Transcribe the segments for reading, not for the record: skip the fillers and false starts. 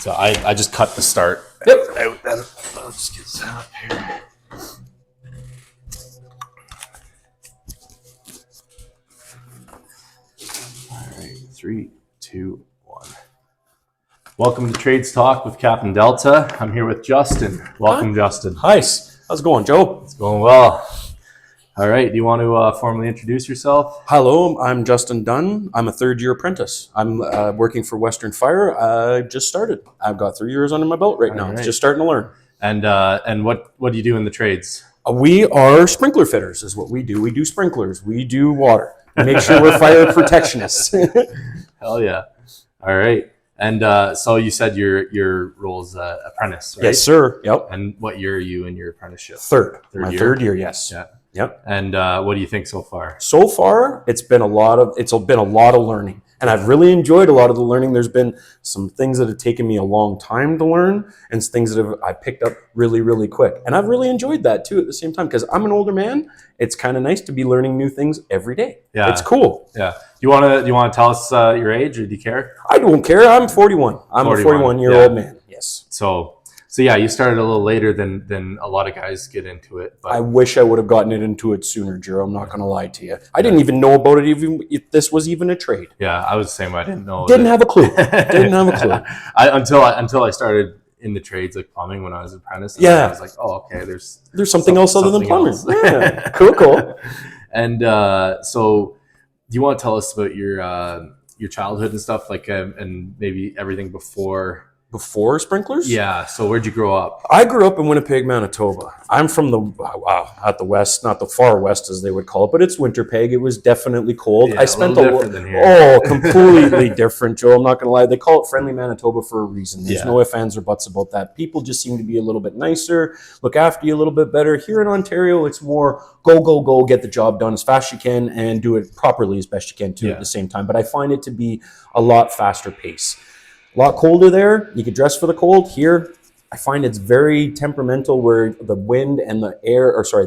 So I just cut the start. Yep. I'll just get set up here. All right, 3, 2, 1. Welcome to Trades Talk with Captain Delta. I'm here with Justin. Welcome, Hi. Justin. Hi. How's it going, Joe? It's going well. All right. Do you want to formally introduce yourself? Hello, I'm Justin Dunn. I'm a third-year apprentice. I'm working for Western Fire. I just started. I've got 3 years under my belt right now. right. It's just starting to learn. And what do you do in the trades? We are sprinkler fitters is what we do. We do sprinklers. We do water. We make sure we're fire protectionists. Hell yeah. All right. And so you said your role is apprentice, right? Yes, sir. Yep. And what year are you in your apprenticeship? Third year? third year, yes. Yeah. Yep. And what do you think so far? So far, it's been a lot of learning, and I've really enjoyed a lot of the learning. There's been some things that have taken me a long time to learn, and things that I picked up really, really quick, and I've really enjoyed that too. At the same time, because I'm an older man, it's kind of nice to be learning new things every day. Yeah, it's cool. Yeah. Do you want to tell us your age, or do you care? I don't care. I'm 41. I'm a 41-year-old man. Yes. So yeah, you started a little later than a lot of guys get into it. But I wish I would have gotten into it sooner, Joe. I'm not going to lie to you. I didn't even know about it, even if this was even a trade. Yeah, I was the same. I didn't know. Didn't have a clue. Didn't have a clue. Until I started in the trades like plumbing when I was an apprentice. Yeah. I was like, oh, okay, there's something else other than plumbing. Yeah. Cool. And so, do you want to tell us about your childhood and stuff, like, and maybe everything before sprinklers? Yeah. So where'd you grow up? I grew up in Winnipeg, Manitoba. I'm from at the west, not the far west as they would call it, but it's Winterpeg. It was definitely cold. Yeah, I spent a little different than here. Completely different, Joe. I'm not going to lie. They call it friendly Manitoba for a reason. There's Yeah. no ifs, ands, or buts about that. People just seem to be a little bit nicer, look after you a little bit better. Here in Ontario, it's more go, get the job done as fast as you can and do it properly as best you can too at the same time. But I find it to be a lot faster pace. A lot colder there. You could dress for the cold. Here, I find it's very temperamental where the wind and the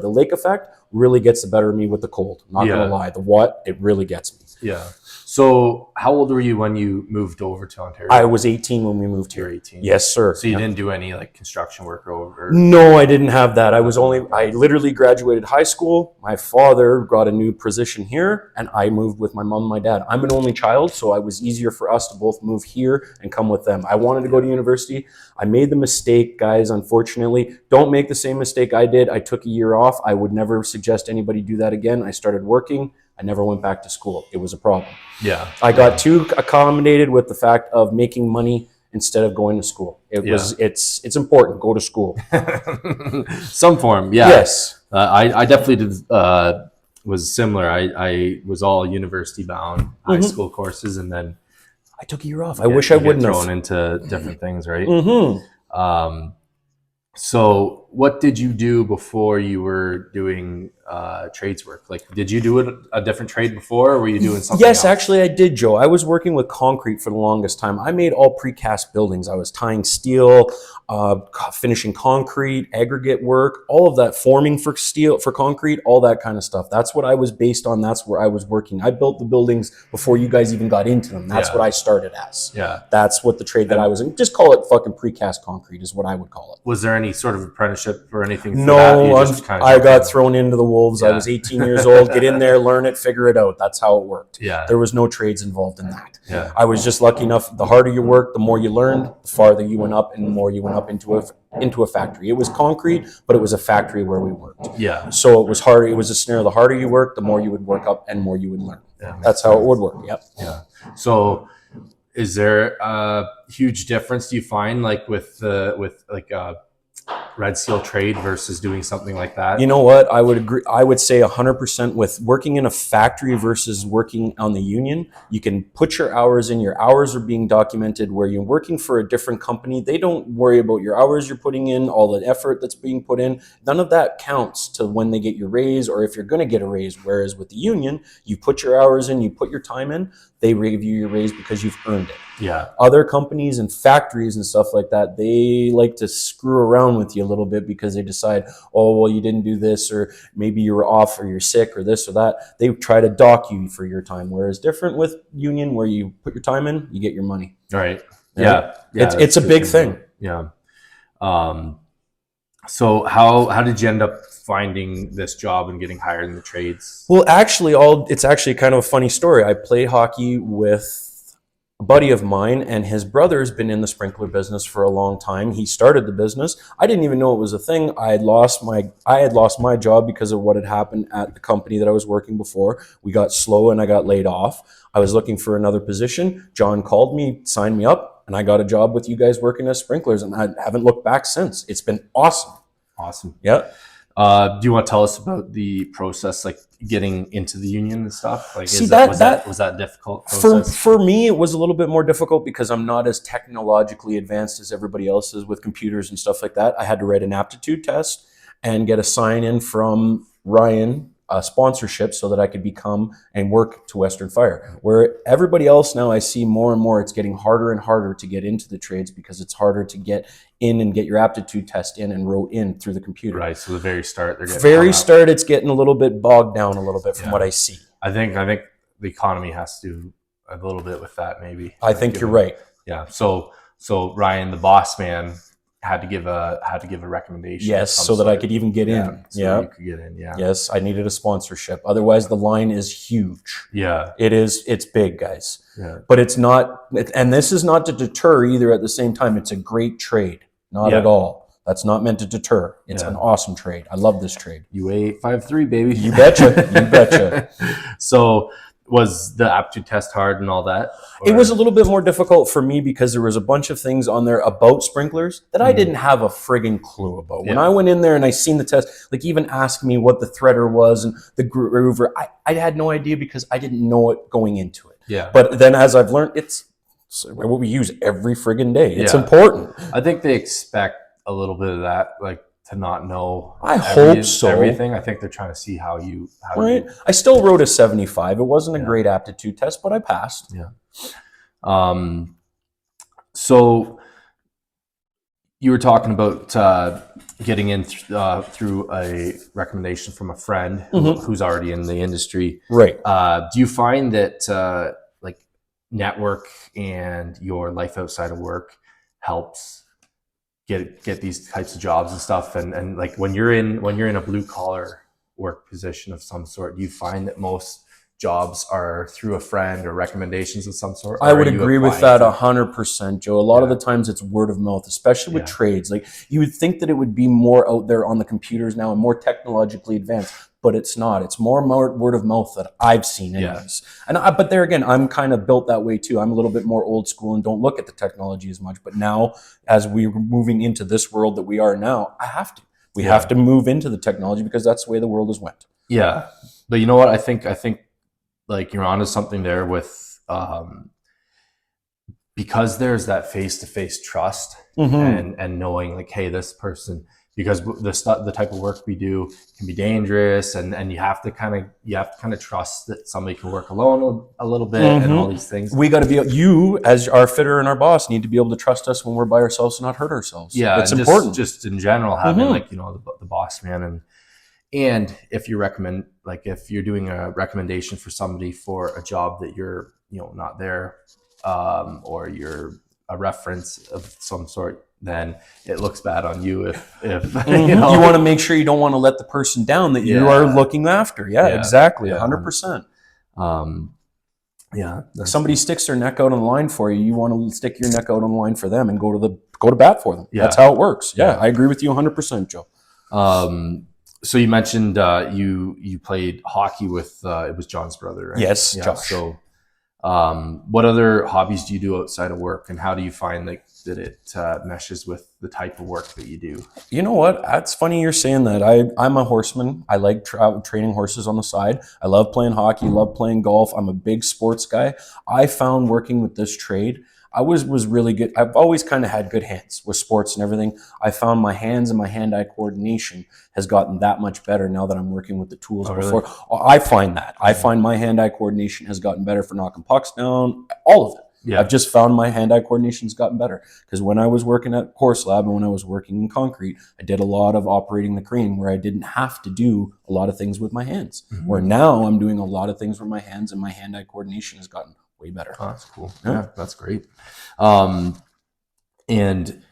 lake effect really gets the better of me with the cold. I'm not going to lie. It really gets me. Yeah. So how old were you when you moved over to Ontario? I was 18 when we moved here. 18. Yes, sir. So you didn't do any like construction work over? No, I didn't have that. I literally graduated high school. My father got a new position here and I moved with my mom and my dad. I'm an only child, so it was easier for us to both move here and come with them. I wanted to go to university. I made the mistake, guys, unfortunately. Don't make the same mistake I did. I took a year off. I would never suggest anybody do that again. I started working. I never went back to school. It was a problem. Yeah. I got too accommodated with the fact of making money instead of going to school. It's important. Go to school. Some form. Yeah. Yes. I definitely did, was similar. I was all university bound, high school courses, and then I took a year off. I wish I wouldn't have. Thrown into different things, right? Mm-hmm. So what did you do before you were doing trades work? Like, did you do a different trade before, or were you doing something else? Yes, actually I did, Joe. I was working with concrete for the longest time. I made all precast buildings. I was tying steel, finishing concrete, aggregate work, all of that, forming for steel, for concrete, all that kind of stuff. That's what I was based on. That's where I was working. I built the buildings before you guys even got into them. That's what I started as. Yeah. That's what the trade that I was in. Just call it fucking precast concrete is what I would call it. Was there any sort of apprenticeship or anything for No, that? I got thrown into the wolves. I was 18 years old. Get in there, learn it, figure it out. That's how it worked. Yeah. There was no trades involved in that. Yeah. I was just lucky enough. The harder you worked, the more you learned, the farther you went up, and the more you went up into a factory. It was concrete, but it was a factory where we worked. Yeah. So it was harder. It was a snare. The harder you worked, the more you would work up and more you would learn. Yeah, that's how it would work. Yep. Yeah. So is there a huge difference, do you find, like with red seal trade versus doing something like that? You know what? I would agree. I would say 100% with working in a factory versus working on the union. You can put your hours in. Your hours are being documented. Where you're working for a different company, they don't worry about your hours you're putting in, all the effort that's being put in. None of that counts to when they get your raise or if you're going to get a raise. Whereas with the union, you put your hours in, you put your time in, they give you your raise because you've earned it. Yeah. Other companies and factories and stuff like that, they like to screw around with you a little bit because they decide, oh, well, you didn't do this, or maybe you were off, or you're sick, or this or that. They try to dock you for your time. Whereas different with union, where you put your time in, you get your money. Right. Yeah. It's That's a good big to thing. know. Yeah. Um, so how did you end up finding this job and getting hired in the trades? Well, actually, it's actually kind of a funny story. I played hockey with a buddy of mine, and his brother's been in the sprinkler business for a long time. He started the business. I didn't even know it was a thing. I had lost my job because of what had happened at the company that I was working before. We got slow, and I got laid off. I was looking for another position. John called me, signed me up, and I got a job with you guys working as sprinklers, and I haven't looked back since. It's been awesome. Awesome. Yeah. Do you want to tell us about the process, like getting into the union and stuff? Like, See, was that a difficult process? For me, it was a little bit more difficult because I'm not as technologically advanced as everybody else is with computers and stuff like that. I had to write an aptitude test and get a sign in from Ryan, a sponsorship, so that I could become and work to Western Fire. Where everybody else now, I see more and more, it's getting harder and harder to get into the trades because it's harder to get in and get your aptitude test in and wrote in through the computer. Right. So the very start, It's getting a little bit bogged down a little bit from what I see. I think the economy has to do a little bit with that, maybe. I think you're right. Yeah. So Ryan, the boss man, had to give a recommendation. Yes, so that I could even get in. So you could get in. Yeah. Yes, I needed a sponsorship. Otherwise, the line is huge. Yeah. It is. It's big, guys. Yeah. But it's not. And this is not to deter either. At the same time, it's a great trade. Not at all. That's not meant to deter. It's an awesome trade. I love this trade. UA 53, baby. You betcha. You betcha. So was the aptitude test hard and all that? It was a little bit more difficult for me because there was a bunch of things on there about sprinklers that I didn't have a friggin' clue about. When I went in there and I seen the test, like even asked me what the threader was and the groover, I had no idea because I didn't know it going into it. Yeah. But then as I've learned, it's what we use every friggin' day. It's important. I think they expect a little bit of that, like to not know. I hope so. Everything. I think they're trying to see how you. I still wrote a 75. It wasn't a great aptitude test, but I passed. Yeah. So you were talking about getting in through a recommendation from a friend who's already in the industry. Right. Do you find that like network and your life outside of work helps get these types of jobs and stuff? And like when you're in a blue collar work position of some sort, do you find that most jobs are through a friend or recommendations of some sort? I would agree with that 100%, Joe. A lot of the times it's word of mouth, especially with trades. Like you would think that it would be more out there on the computers now and more technologically advanced, but it's not. It's more word of mouth that I've seen anyways. And but there again, I'm kind of built that way too. I'm a little bit more old school and don't look at the technology as much. But now, as we're moving into this world that we are now, I have to. We have to move into the technology because that's the way the world has went. Yeah, but you know what? I think like you're onto something there with because there's that face-to-face trust and knowing like, hey, this person, because the type of work we do can be dangerous, and you have to kind of trust that somebody can work alone a little bit and all these things. We got to be, you as our fitter and our boss need to be able to trust us when we're by ourselves and not hurt ourselves. Yeah, it's important. Just in general, having like the boss man and if you recommend, like if you're doing a recommendation for somebody for a job that you're not there, or you're a reference of some sort, then it looks bad on you if you want to make sure you don't want to let the person down that you are looking after. Exactly. 100%. Somebody sticks their neck out on the line for you, you want to stick your neck out on the line for them and go to bat for them. That's how it works. I agree with you 100%, Joe. So you mentioned you played hockey with it was John's brother, right? Yes, Josh. So what other hobbies do you do outside of work, and how do you find that it meshes with the type of work that you do? You know what? That's funny you're saying that. I'm a horseman. I like training horses on the side. I love playing hockey, love playing golf. I'm a big sports guy. I found working with this trade, I was really good. I've always kind of had good hands with sports and everything. I found my hands and my hand-eye coordination has gotten that much better now that I'm working with the tools before. Really? I find that. I find my hand-eye coordination has gotten better for knocking pucks down, all of it. Yeah. I've just found my hand-eye coordination's gotten better because when I was working at Course Lab and when I was working in concrete, I did a lot of operating the crane where I didn't have to do a lot of things with my hands. Where now I'm doing a lot of things with my hands and my hand-eye coordination has gotten way better. Oh, that's cool. Yeah, that's great. And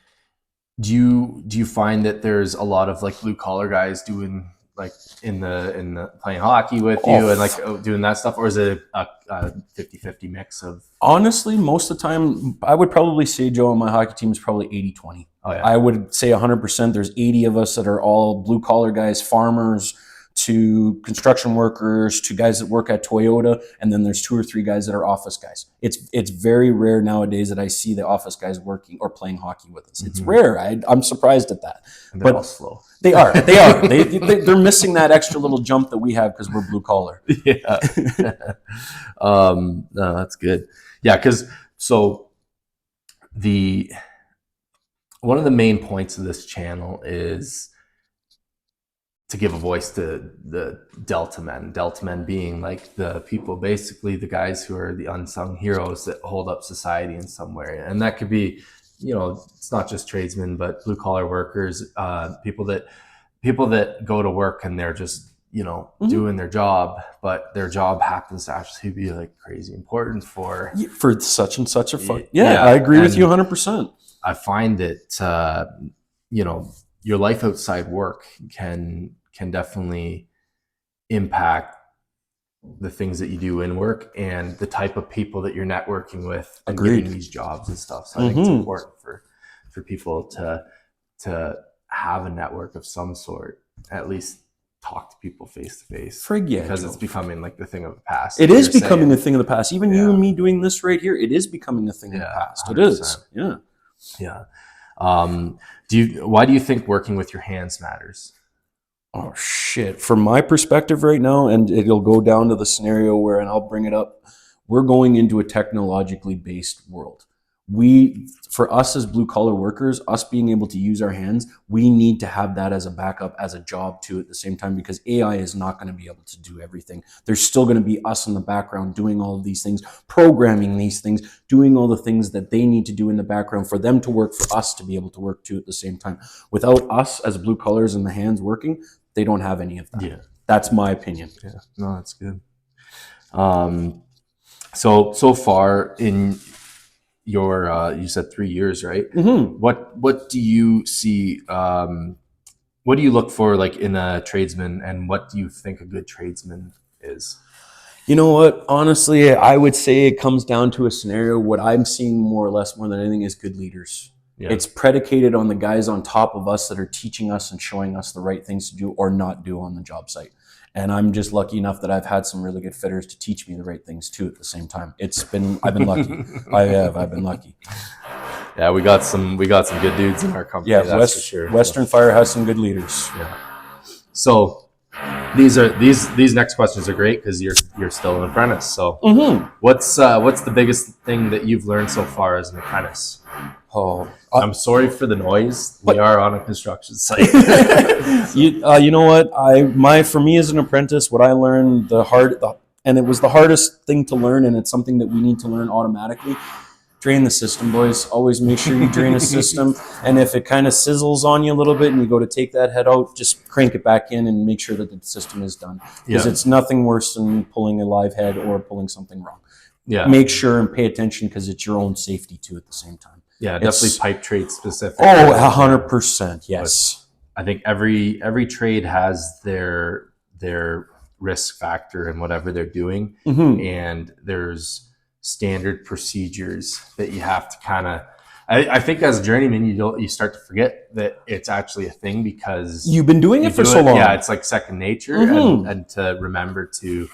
do you find that there's a lot of like blue collar guys doing like in the playing hockey with you and like doing that stuff, or is it a 50-50 mix of? Honestly, most of the time, I would probably say, Joe, on my hockey team is probably 80-20. Oh yeah. I would say 100%. There's 80 of us that are all blue collar guys, farmers to construction workers to guys that work at Toyota, and then there's 2 or 3 guys that are office guys. It's very rare nowadays that I see the office guys working or playing hockey with us. It's rare. I'm surprised at that. And they're But all slow. they are. They're missing that extra little jump that we have because we're blue collar. Yeah. No, that's good. Yeah, because so one of the main points of this channel is to give a voice to the Delta men being like the people, basically the guys who are the unsung heroes that hold up society in some way. And that could be, it's not just tradesmen, but blue collar workers, people that go to work and they're just, doing their job, but their job happens to actually be like crazy important for such and such a fun. Yeah, I agree with you 100%. I find that, your life outside work can definitely impact the things that you do in work and the type of people that you're networking with and getting these jobs and stuff. So I think it's important for people to have a network of some sort, at least talk to people face to face. Because it's becoming like the thing of the past. It is becoming a thing of the past. Even you and me doing this right here, it is becoming a thing of the past. 100%. It is. Yeah. Yeah. Why do you think working with your hands matters? Oh shit. From my perspective right now, and it'll go down to the scenario where, and I'll bring it up, we're going into a technologically based world. For us as blue collar workers, us being able to use our hands, we need to have that as a backup, as a job too at the same time, because AI is not going to be able to do everything. There's still going to be us in the background doing all of these things, programming these things, doing all the things that they need to do in the background for them to work, for us to be able to work too at the same time. Without us as blue collars and the hands working, they don't have any of that. Yeah. That's my opinion. Yeah. No, that's good. So far in your you said 3 years, right? What do you see, what do you look for like in a tradesman, and what do you think a good tradesman is? You know what, honestly, I would say it comes down to a scenario. What I'm seeing more than anything is good leaders. Yeah. It's predicated on the guys on top of us that are teaching us and showing us the right things to do or not do on the job site. And I'm just lucky enough that I've had some really good fitters to teach me the right things too at the same time. I've been lucky. I've been lucky. Yeah, we got some good dudes in our company. Yeah, that's for sure. Western Fire has some good leaders. Yeah. So these next questions are great because you're still an apprentice. So what's the biggest thing that you've learned so far as an apprentice? Oh, I'm sorry for the noise. We are on a construction site. You know what? For me as an apprentice, what I learned and it was the hardest thing to learn, and it's something that we need to learn automatically. Drain the system, boys. Always make sure you drain a system. And if it kind of sizzles on you a little bit and you go to take that head out, just crank it back in and make sure that the system is done. Because it's nothing worse than pulling a live head or pulling something wrong. Yeah. Make sure and pay attention because it's your own safety too at the same time. Yeah, definitely pipe trade specific. Oh, 100%. Yes. But I think every trade has their risk factor in whatever they're doing. And there's standard procedures that you have to kind of, I think as a journeyman, you start to forget that it's actually a thing because you've been doing it for so long. Yeah, it's like second nature, and to remember to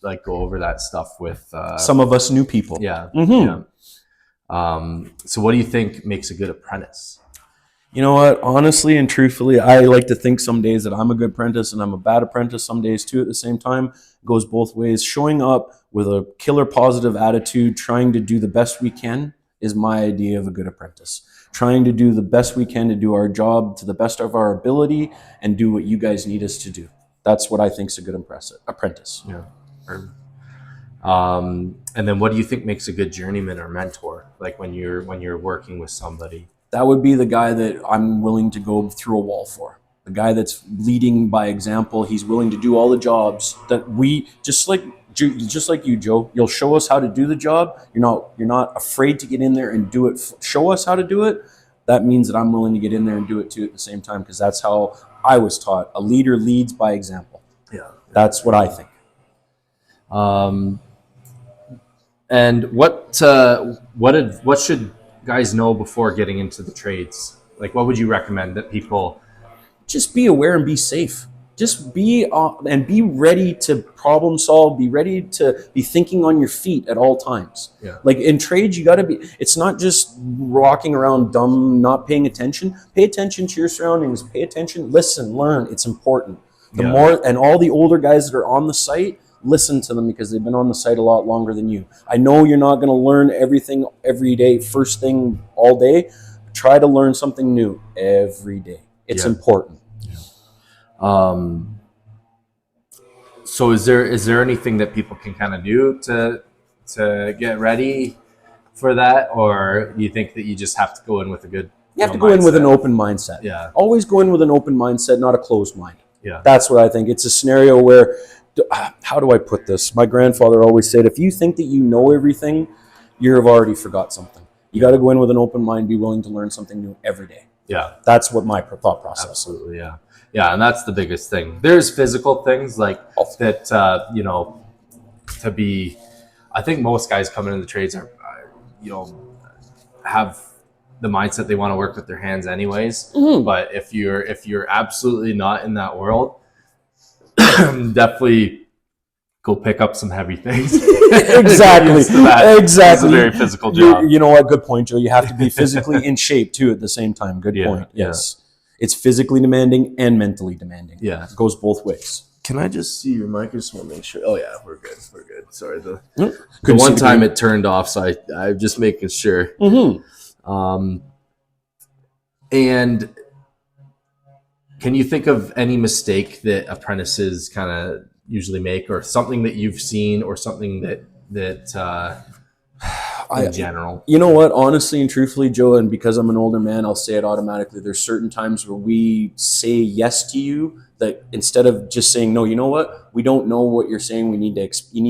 like go over that stuff with some of us new people. Yeah. Yeah. So what do you think makes a good apprentice? You know what? Honestly and truthfully, I like to think some days that I'm a good apprentice and I'm a bad apprentice some days too at the same time. It goes both ways. Showing up with a killer positive attitude, trying to do the best we can is my idea of a good apprentice. Trying to do the best we can to do our job to the best of our ability and do what you guys need us to do. That's what I think is a good apprentice. Yeah. And then what do you think makes a good journeyman or mentor? Like when you're working with somebody? That would be the guy that I'm willing to go through a wall for. The guy that's leading by example. He's willing to do all the jobs that we, just like just like you, Joe. You'll show us how to do the job. You're not afraid to get in there and do it. Show us how to do it. That means that I'm willing to get in there and do it too at the same time, because that's how I was taught. A leader leads by example. Yeah. That's what I think. And what should guys know before getting into the trades? Like, what would you recommend that people? Just be aware and be safe. Just be and be ready to problem solve. Be ready to be thinking on your feet at all times. Yeah. Like in trades, you got to be. It's not just walking around dumb, not paying attention. Pay attention to your surroundings. Pay attention. Listen. Learn. It's important. The more, and all the older guys that are on the site, listen to them, because they've been on the site a lot longer than you. I know you're not going to learn everything every day, first thing all day. Try to learn something new every day. It's important. So is there anything that people can kind of do to get ready for that, or do you think that you just have to go in with a good? You have to go in with an open mindset. Yeah. Always go in with an open mindset, not a closed mind. Yeah. That's what I think. It's a scenario where, how do I put this? My grandfather always said, if you think that you know everything, you've already forgot something. You got to go in with an open mind, be willing to learn something new every day. Yeah. That's what my thought process. Absolutely. Yeah. Yeah. And that's the biggest thing. There's physical things like that, to be, I think most guys coming into the trades are, have the mindset they want to work with their hands anyways. Mm-hmm. But if you're absolutely not in that world, definitely go pick up some heavy things. Exactly. Exactly. It's a very physical job. You know what? Good point, Joe. You have to be physically in shape too at the same time. Good point. Yes. Yeah. It's physically demanding and mentally demanding. Yeah. It goes both ways. Can I just see your mic? I just want to make sure. Oh yeah, we're good. We're good. Sorry. The one time it turned off, so I'm just making sure. Mm-hmm. And can you think of any mistake that apprentices kind of usually make, or something that you've seen, or something that in general? You know what? Honestly and truthfully, Joe, and because I'm an older man, I'll say it automatically. There's certain times where we say yes to you that instead of just saying no, you know what? We don't know what you're saying. You need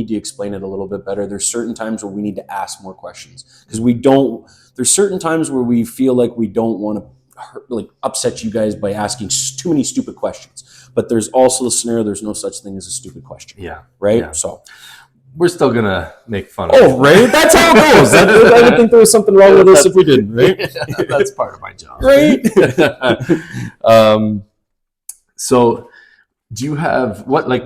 to explain it a little bit better. There's certain times where we need to ask more questions, because there's certain times where we feel like we don't want to upset you guys by asking too many stupid questions. But there's also the scenario, there's no such thing as a stupid question. Yeah. Right? Yeah. So we're still going to make fun of it. Right? That's how it goes. I would think there was something wrong with us if we didn't, right? That's part of my job. Right? So do you have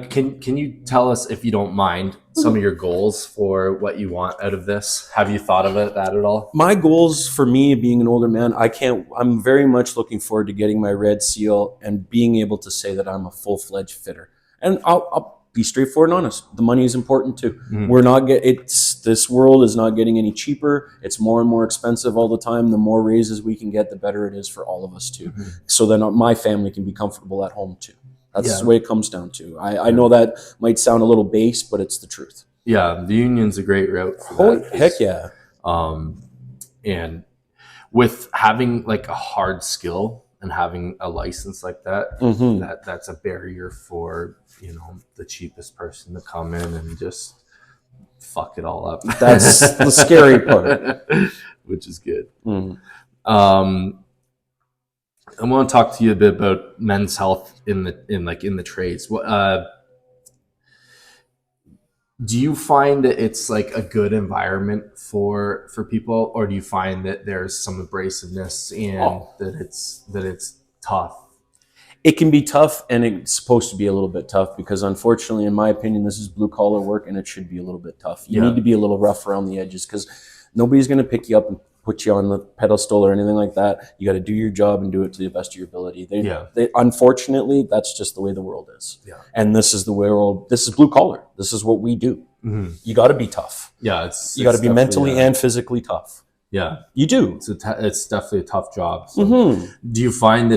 can you tell us, if you don't mind, some of your goals for what you want out of this? Have you thought of that at all? My goals for me, being an older man, I'm very much looking forward to getting my red seal and being able to say that I'm a full-fledged fitter. And I'll be straightforward and honest. The money is important too. Mm-hmm. This world is not getting any cheaper. It's more and more expensive all the time. The more raises we can get, the better it is for all of us too. Mm-hmm. So then my family can be comfortable at home too. That's the way it comes down to. I know that might sound a little base, but it's the truth. Yeah, the union's a great route for that. Heck yeah. And with having like a hard skill and having a license like that, mm-hmm. that's a barrier for, the cheapest person to come in and just fuck it all up. That's the scary part. Which is good. Mm. I want to talk to you a bit about men's health in the trades. Do you find that it's like a good environment for people, or do you find that there's some abrasiveness and that it's tough? It can be tough, and it's supposed to be a little bit tough, because unfortunately, in my opinion, this is blue collar work, and it should be a little bit tough. You need to be a little rough around the edges, because nobody's going to pick you up and put you on the pedestal or anything like that. You got to do your job and do it to the best of your ability. Unfortunately, that's just the way the world is. Yeah. And this is the world. This is blue collar. This is what we do. Mm-hmm. You got to be tough. Yeah, you got to be mentally and physically tough. Yeah, you do. It's definitely a tough job. So mm-hmm. Do you find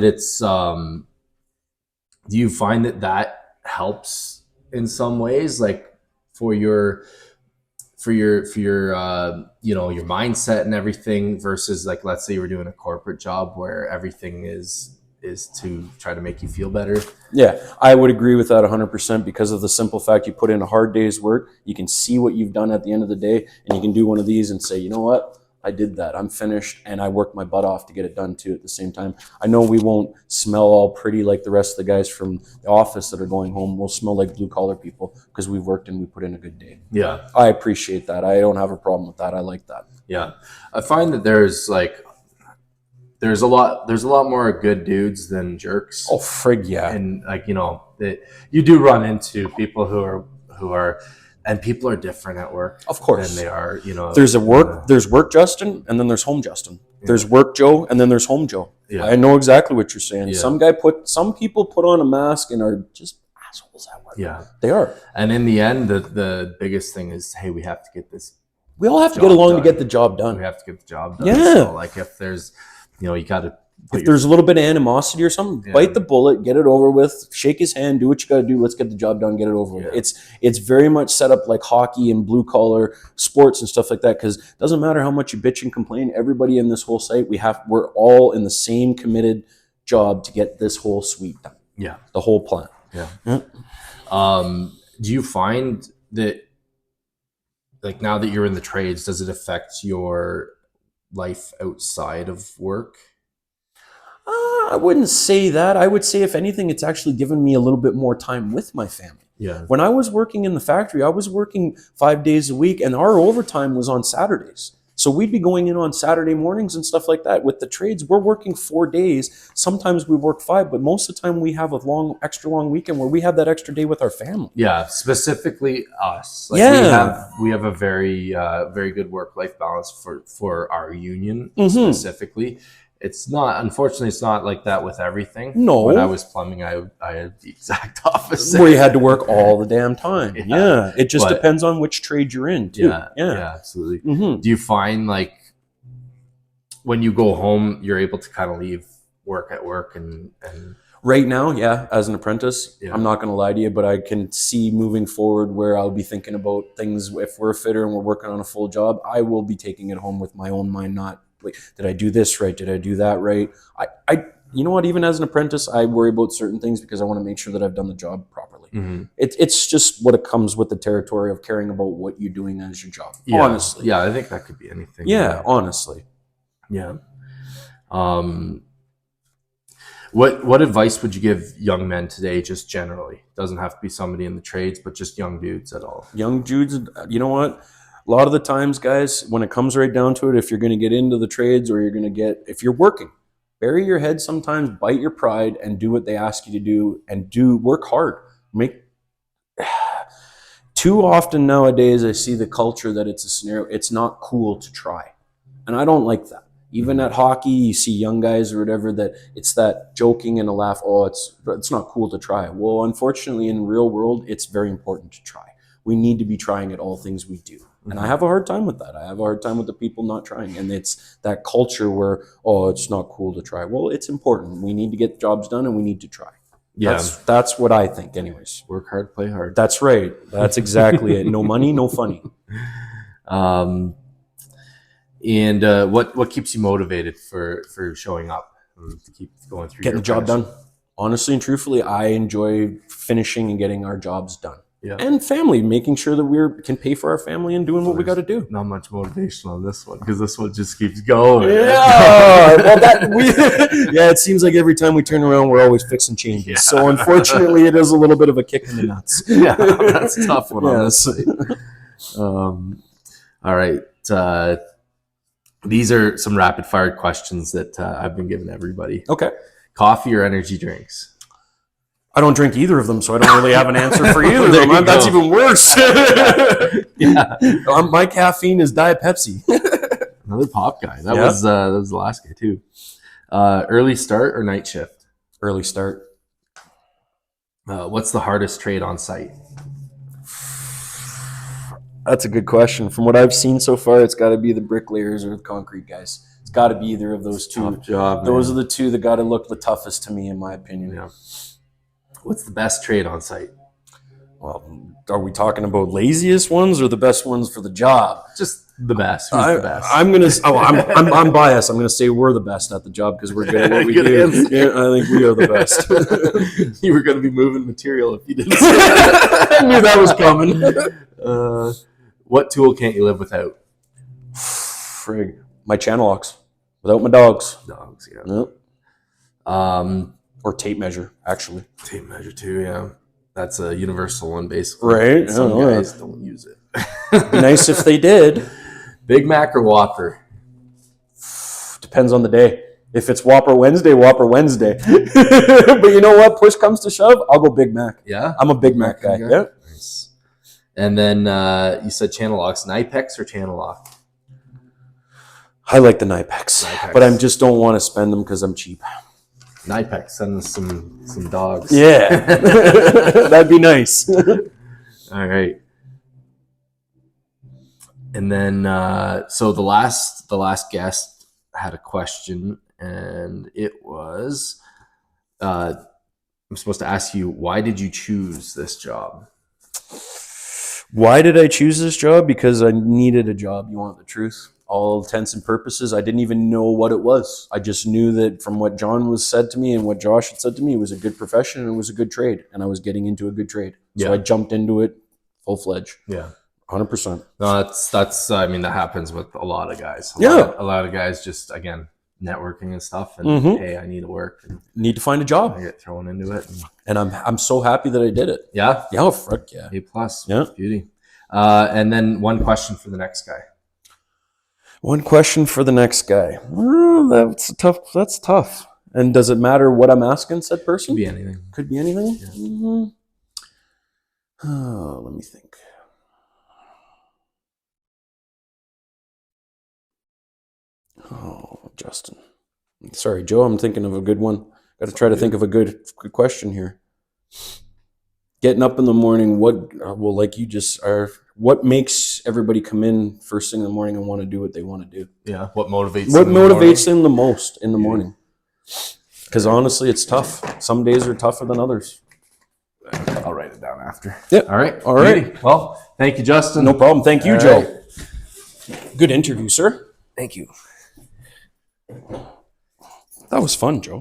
that that helps in some ways, like for your your mindset and everything, versus like, let's say you were doing a corporate job where everything is is to try to make you feel better. Yeah, I would agree with that 100% because of the simple fact you put in a hard day's work, you can see what you've done at the end of the day, and you can do one of these and say, you know what? I did that. I'm finished, and I worked my butt off to get it done too at the same time. I know we won't smell all pretty like the rest of the guys from the office that are going home. We'll smell like blue-collar people because we've worked and we put in a good day. Yeah. I appreciate that. I don't have a problem with that. I like that. Yeah. I find that there's a lot more good dudes than jerks. Oh, frig yeah. And you do run into people who are, and people are different at work. Of course. Than they are, There's work Justin, and then there's home Justin. Yeah. There's work Joe, and then there's home Joe. Yeah. I know exactly what you're saying. Yeah. Some people put on a mask and are just assholes at work. Yeah. They are. And in the end, the biggest thing is, hey, we have to get this. We all have to get along to get the job done. We have to get the job done. Yeah. So, like, if there's, you got to. If there's a little bit of animosity or something, bite the bullet, get it over with, shake his hand, do what you got to do. Let's get the job done, get it over with. It's very much set up like hockey and blue collar sports and stuff like that, because it doesn't matter how much you bitch and complain. Everybody in this whole site, we're all in the same committed job to get this whole suite done. Yeah, the whole plant. Yeah. Do you find that, like, now that you're in the trades, does it affect your life outside of work? I wouldn't say that. I would say, if anything, it's actually given me a little bit more time with my family. Yeah. When I was working in the factory, I was working 5 days a week, and our overtime was on Saturdays. So we'd be going in on Saturday mornings and stuff like that. With the trades, we're working 4 days. Sometimes we work 5, but most of the time we have a extra long weekend where we have that extra day with our family. Yeah, specifically us. Like, we have a very very good work-life balance for our union specifically. Unfortunately, it's not like that with everything. No. When I was plumbing, I had the exact opposite. Where you had to work all the damn time. Yeah. It just depends on which trade you're in, too. Yeah, absolutely. Mm-hmm. Do you find, like, when you go home, you're able to kind of leave work at work and... Right now, yeah, as an apprentice, I'm not going to lie to you, but I can see moving forward where I'll be thinking about things. If we're a fitter and we're working on a full job, I will be taking it home with my own mind, not like, did I do this right? Did I do that right? You know what? Even as an apprentice, I worry about certain things because I want to make sure that I've done the job properly. Mm-hmm. It's just what it comes with the territory of caring about what you're doing as your job. Yeah. Honestly. Yeah, I think that could be anything. Yeah, honestly. Yeah. What advice would you give young men today, just generally? Doesn't have to be somebody in the trades, but just young dudes at all. Young dudes, you know what? A lot of the times, guys, when it comes right down to it, if you're going to get into the trades or if you're working, bury your head sometimes, bite your pride, and do what they ask you to do, and work hard. Too often nowadays, I see the culture that it's a scenario. It's not cool to try. And I don't like that. Even at hockey, you see young guys or whatever that it's that joking and a laugh. Oh, it's not cool to try. Well, unfortunately, in real world, it's very important to try. We need to be trying at all things we do. And I have a hard time with that. I have a hard time with the people not trying. And it's that culture where, oh, it's not cool to try. Well, it's important. We need to get jobs done and we need to try. Yeah. That's what I think anyways. Work hard, play hard. That's right. That's exactly it. No money, no funny. And what keeps you motivated for showing up to keep going through getting the job done? Honestly and truthfully, I enjoy finishing and getting our jobs done. Yeah. And family, making sure that we can pay for our family and doing what we got to do. Not much motivation on this one because this one just keeps going. Yeah, it seems like every time we turn around, we're always fixing changes. Yeah. So unfortunately, it is a little bit of a kick in the nuts. Yeah, that's a tough one on this side. All right. These are some rapid fire questions that I've been giving everybody. Okay. Coffee or energy drinks? I don't drink either of them, so I don't really have an answer for either of them. That's even worse. Yeah. My caffeine is Diet Pepsi. Another pop guy. That was the last guy too. Early start or night shift? Early start. What's the hardest trade on site? That's a good question. From what I've seen so far, it's got to be the bricklayers or the concrete guys. It's got to be either of those two. Tough job, those are the two that got to look the toughest to me, in my opinion. Yeah. What's the best trade on site? Well, are we talking about laziest ones or the best ones for the job? Just the best? Who's the best? I'm biased. I'm gonna say we're the best at the job because we're good at what we Good do. answer. Yeah, I think we are the best. You were going to be moving material if you didn't. I knew that was coming. What tool can't you live without? Frig. My channel locks. Without my dogs. Dogs, yeah. Nope. Or tape measure, actually. Tape measure too, yeah. That's a universal one, basically. Right? Some guys don't use it. Be nice if they did. Big Mac or Whopper? Depends on the day. If it's Whopper Wednesday, Whopper Wednesday. But you know what? Push comes to shove, I'll go Big Mac. Yeah? I'm a Big Mac guy. Yeah. Nice. And then you said channel locks. Nipex or channel lock? I like the Nipex. But I just don't want to spend them because I'm cheap. Nipex, send us some dogs. Yeah. That'd be nice. All right. And then so the last guest had a question, and it was I'm supposed to ask you, why did you choose this job? Why did I choose this job? Because I needed a job. You want the truth? All intents and purposes, I didn't even know what it was. I just knew that from what John was said to me and what Josh had said to me, it was a good profession and it was a good trade, and I was getting into a good trade. So I jumped into it full fledged. Yeah. 100%. No, that's I mean, that happens with a lot of guys. A lot of guys just, again, networking and stuff, and hey, I need to work and need to find a job. I get thrown into it. And I'm so happy that I did it. Yeah? Yeah, frick yeah. A plus. Yeah. Beauty. And then one question for the next guy. One question for the next guy. That's tough. And does it matter what I'm asking said person? Could be anything. Could be anything? Yeah. Mm-hmm. Oh, let me think. Oh, Justin. Sorry, Joe, I'm thinking of a good one. Got to try to think of a good question here. Getting up in the morning, like you just are, what makes everybody come in first thing in the morning and want to do what they want to do? Yeah. What motivates them the most in the morning? Because honestly, it's tough. Some days are tougher than others. I'll write it down after. Yep. All right. All right. Beauty. Well, thank you, Justin. No problem. Thank you, All Joe. right. Good interview, sir. Thank you. That was fun, Joe.